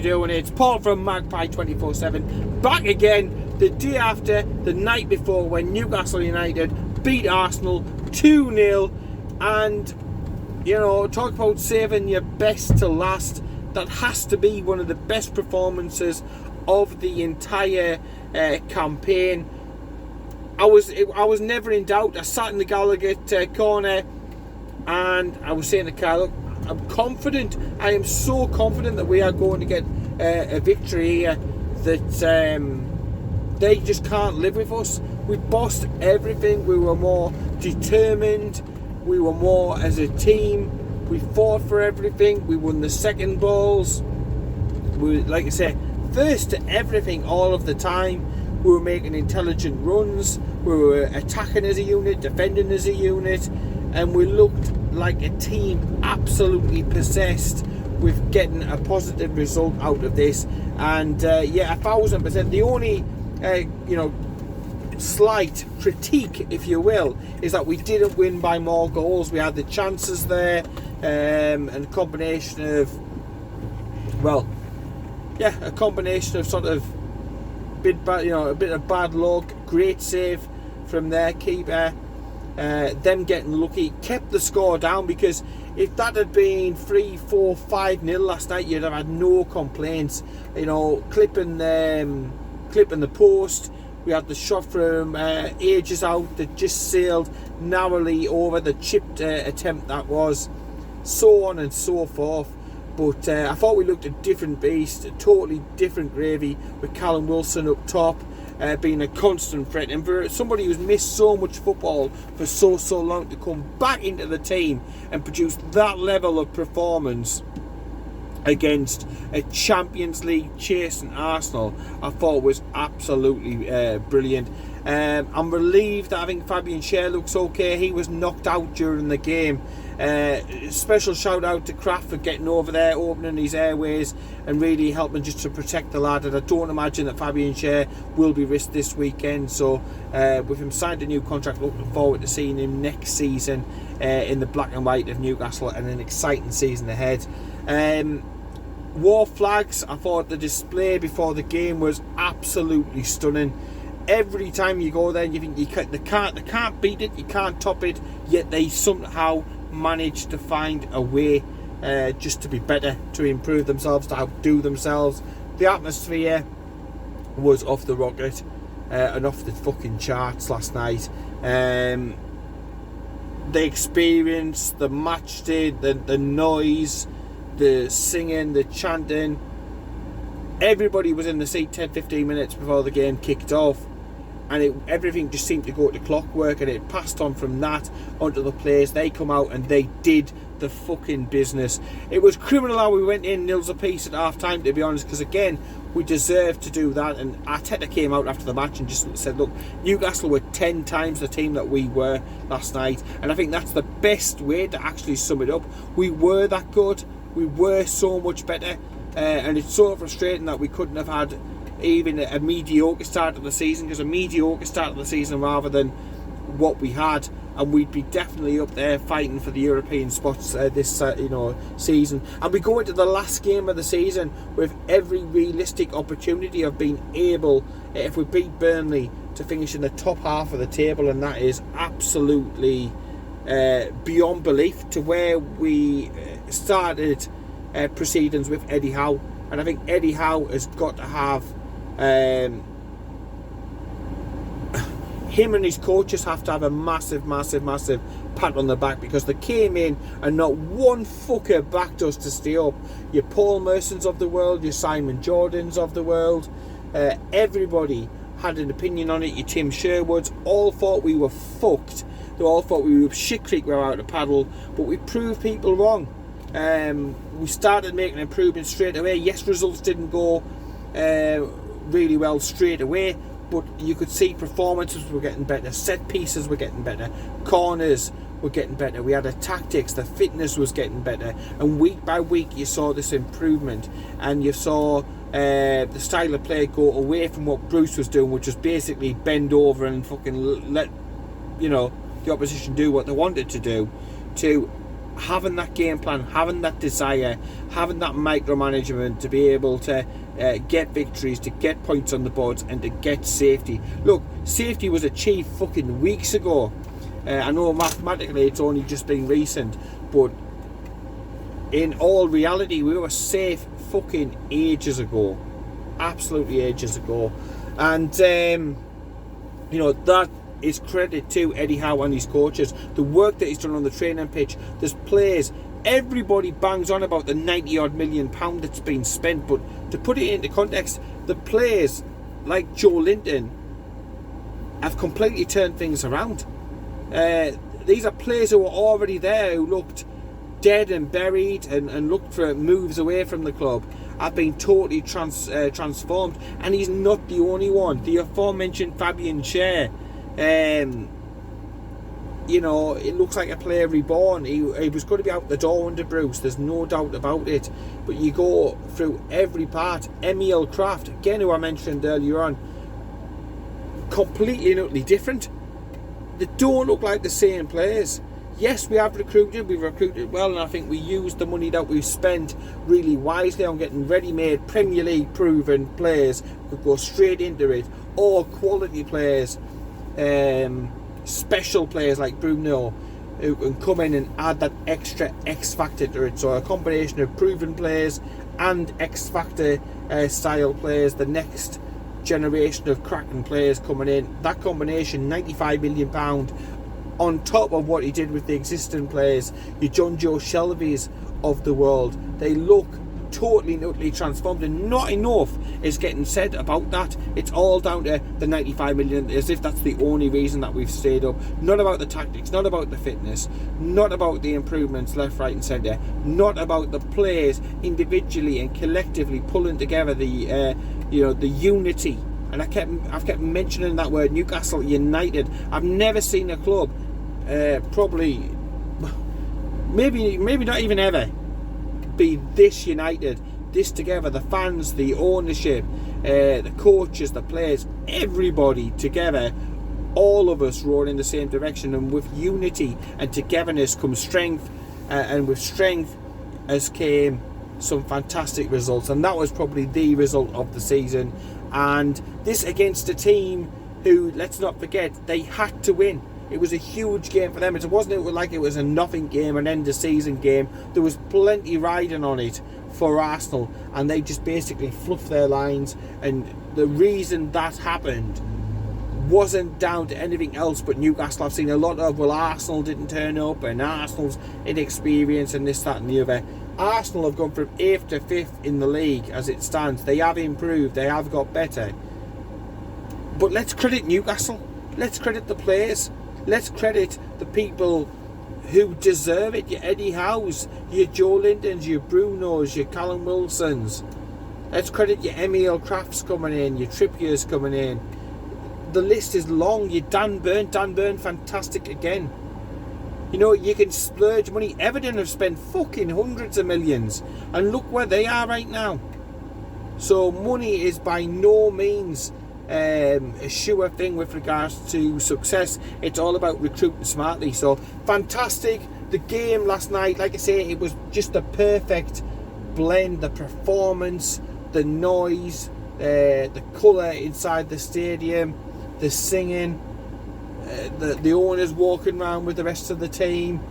doing? It's Paul from Magpie 24/7, back again the day after, the night before, when Newcastle United beat Arsenal 2-0. And, you know, talk about saving your best to last. That has to be one of the best performances of the entire campaign. I was never in doubt. I sat in the Gallagher corner and I was saying to Carl, look, I'm confident. I am so confident that we are going to get a victory here, that they just can't live with us. We bossed everything. We were more determined. We were more as a team. We fought for everything. We won the second balls. We, like I say, first to everything all of the time. We were making intelligent runs. We were attacking as a unit, defending as a unit, and we looked like a team absolutely possessed with getting a positive result out of this. And yeah, 1000%. The only slight critique, if you will, is that we didn't win by more goals. We had the chances there, and a combination of, well, yeah, a combination of sort of a bit of bad luck, great save from their keeper, them getting lucky, kept the score down, because if that had been 3-4, 5-0 last night, you'd have had no complaints. You know, clipping the post. We had the shot from ages out that just sailed narrowly over the chipped attempt that was, so on and so forth. But I thought we looked a different beast, a totally different gravy, with Callum Wilson up top, being a constant threat. And for somebody who's missed so much football for so long, to come back into the team and produce that level of performance against a Champions League chasing Arsenal, I thought was absolutely brilliant. I'm relieved that I think Fabian Schär looks okay. He was knocked out during the game. Special shout out to Kraft for getting over there, opening his airways and really helping just to protect the lad. And I don't imagine that Fabian Schär will be risked this weekend. So with him signed a new contract, looking forward to seeing him next season in the black and white of Newcastle, and an exciting season ahead. War flags, I thought the display before the game was absolutely stunning. Every time you go there and you think they can't beat it, you can't top it, yet they somehow manage to find a way just to be better, to improve themselves, to outdo themselves. The atmosphere was off the rocket and off the fucking charts last night. The experience, the match day, the noise, the singing, the chanting, everybody was in the seat 10-15 minutes before the game kicked off, and everything just seemed to go to clockwork, and it passed on from that onto the players. They come out and they did the fucking business. It was criminal how we went in nils apiece at half time, to be honest, because again, we deserved to do that. And Arteta came out after the match and just said, look, Newcastle were 10 times the team that we were last night, and I think that's the best way to actually sum it up. We were that good. We were so much better, and it's so frustrating that we couldn't have had even a mediocre start of the season, because a mediocre start of the season rather than what we had, and we'd be definitely up there fighting for the European spots this season. And we go into the last game of the season with every realistic opportunity of being able, if we beat Burnley, to finish in the top half of the table, and that is absolutely beyond belief to where we started proceedings with Eddie Howe. And I think Eddie Howe has got to have him and his coaches have to have a massive pat on the back, because they came in and not one fucker backed us to stay up. Your Paul Mersons of the world, your Simon Jordans of the world, everybody had an opinion on it. Your Tim Sherwoods all thought we were fucked. They all thought we were shit creek, we were out of paddle, but we proved people wrong. We started making improvements straight away. Yes, results didn't go really well straight away, but you could see performances were getting better, set pieces were getting better, corners were getting better. We had a tactics, the fitness was getting better, and week by week you saw this improvement, and you saw the style of play go away from what Bruce was doing, which was basically bend over and fucking let the opposition do what they wanted to do, to having that game plan, having that desire, having that micromanagement to be able to get victories, to get points on the boards, and to get safety. Look, safety was achieved fucking weeks ago. I know mathematically it's only just been recent, but in all reality, we were safe fucking ages ago. Absolutely ages ago. And, you know, that is credit to Eddie Howe and his coaches. The work that he's done on the training pitch. There's players. Everybody bangs on about the 90 odd million pound that's been spent, but to put it into context, the players like Joe Linton have completely turned things around. These are players who were already there, who looked dead and buried and looked for moves away from the club, have been totally transformed. And he's not the only one. The aforementioned Fabian Schär, you know, it looks like a player reborn. He was going to be out the door under Bruce, there's no doubt about it. But you go through every part. Emil Kraft, again, who I mentioned earlier on, completely and utterly different. They don't look like the same players. Yes, we've recruited well, and I think we used the money that we've spent really wisely on getting ready-made Premier League proven players who could go straight into it, or quality players, special players like Bruno, who can come in and add that extra X factor to it. So a combination of proven players and X factor style players, the next generation of cracking players coming in. That combination, £95 million on top of what he did with the existing players, your John Joe Shelby's of the world. They look totally and utterly transformed, and not enough is getting said about that. It's all down to the 95 million, as if that's the only reason that we've stayed up. Not about the tactics, not about the fitness, not about the improvements left, right and centre, not about the players individually and collectively pulling together the the unity. And I've kept mentioning that word, Newcastle United. I've never seen a club, probably, maybe not even ever, be this united, this together. The fans, the ownership, the coaches, the players, everybody together, all of us rowing in the same direction. And with unity and togetherness comes strength, and with strength as came some fantastic results, and that was probably the result of the season. And this against a team who, let's not forget, they had to win. It was a huge game for them. It wasn't like it was a nothing game, an end of season game. There was plenty riding on it for Arsenal, and they just basically fluffed their lines. And the reason that happened wasn't down to anything else but Newcastle. I've seen a lot of, well, Arsenal didn't turn up, and Arsenal's inexperience, and this, that and the other. Arsenal have gone from 8th to 5th in the league as it stands. They have improved, they have got better. But let's credit Newcastle. Let's credit the players. Let's credit the people who deserve it. Your Eddie Howe's, your Joe Lintons, your Brunos, your Callum Wilsons. Let's credit your Emil Krafts coming in, your Trippier's coming in. The list is long. Your Dan Burn, fantastic again. You know, you can splurge money. Everton have spent fucking hundreds of millions, and look where they are right now. So money is by no means a sure thing with regards to success. It's all about recruiting smartly. So fantastic. The game last night, like I say, it was just the perfect blend. The performance, the noise, the colour inside the stadium, the singing, the owners walking around with the rest of the team,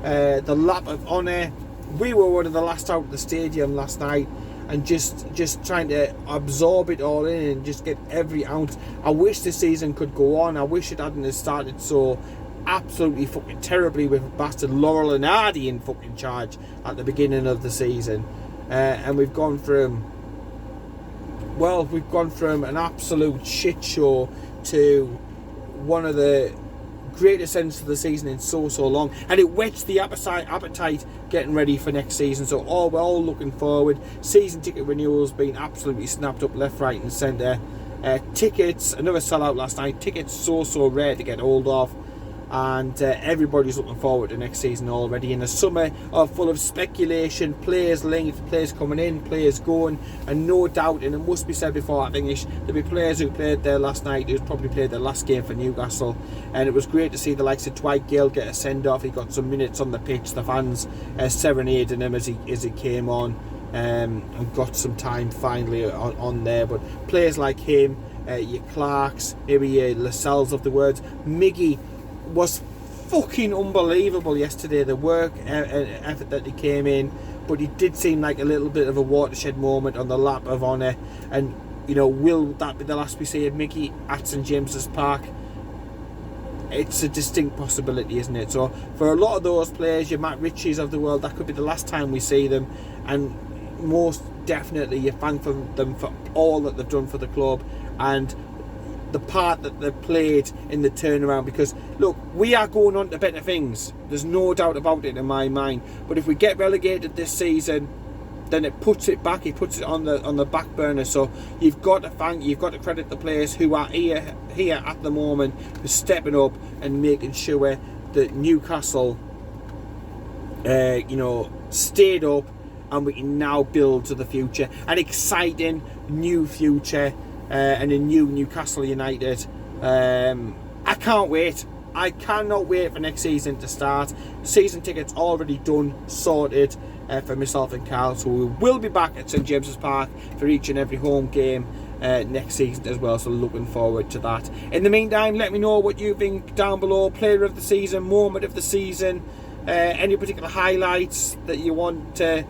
the lap of honour. We were one of the last out of the stadium last night, and just trying to absorb it all in and just get every ounce. I wish the season could go on. I wish it hadn't started so absolutely fucking terribly with bastard Laurel and Hardy in fucking charge at the beginning of the season, and we've gone from an absolute shit show to one of the greatest ends to the season in so long, and it whets the appetite getting ready for next season. So we're all looking forward. Season ticket renewals being absolutely snapped up left, right and centre. Tickets, another sellout last night. Tickets so rare to get hold of, and everybody's looking forward to next season already. In a summer full of speculation, players linked, players coming in, players going, and no doubt, and it must be said before I finish, there'll be players who played there last night who's probably played their last game for Newcastle, and it was great to see the likes of Dwight Gale get a send-off. He got some minutes on the pitch, the fans serenading him as he came on, and got some time finally on there. But players like him, your Clarks, maybe your Lascelles of the words, Miggy was fucking unbelievable yesterday, the work and effort that he came in, but it did seem like a little bit of a watershed moment on the lap of honour. And you know, will that be the last we see of Miggy at St James's Park? It's a distinct possibility, isn't it? So for a lot of those players, your Matt Ritchies of the world, that could be the last time we see them, and most definitely you thank them for all that they've done for the club and the part that they've played in the turnaround. Because look, we are going on to better things, there's no doubt about it in my mind, but if we get relegated this season, then it puts it on the back burner. So you've got to credit the players who are here at the moment for stepping up and making sure that Newcastle stayed up, and we can now build to the future, an exciting new future, and a new Newcastle United. I can't wait. I cannot wait for next season to start. Season tickets already done, sorted for myself and Carl. So we will be back at St James's Park for each and every home game next season as well. So looking forward to that. In the meantime, let me know what you think down below. Player of the season, moment of the season, any particular highlights that you want to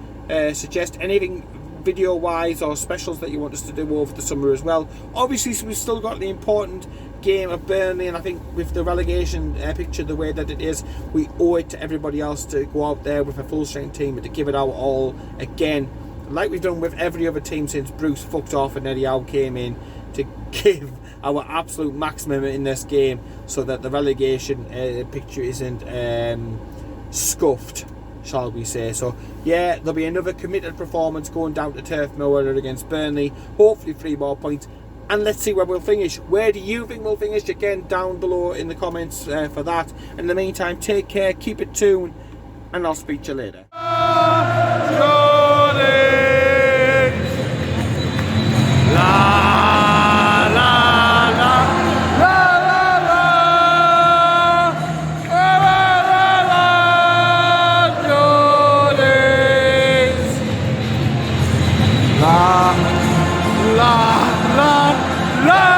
suggest, anything video wise or specials that you want us to do over the summer as well. Obviously we've still got the important game of Burnley, and I think with the relegation picture the way that it is, we owe it to everybody else to go out there with a full strength team and to give it our all again, like we've done with every other team since Bruce fucked off and Eddie Howe came in, to give our absolute maximum in this game so that the relegation picture isn't scuffed, shall we say. So yeah, there'll be another committed performance going down to Turf Moor against Burnley, hopefully 3 more points, and let's see where we'll finish. Where do you think we'll finish? Again, down below in the comments for that. In the meantime, take care, keep it tuned, and I'll speak to you later. La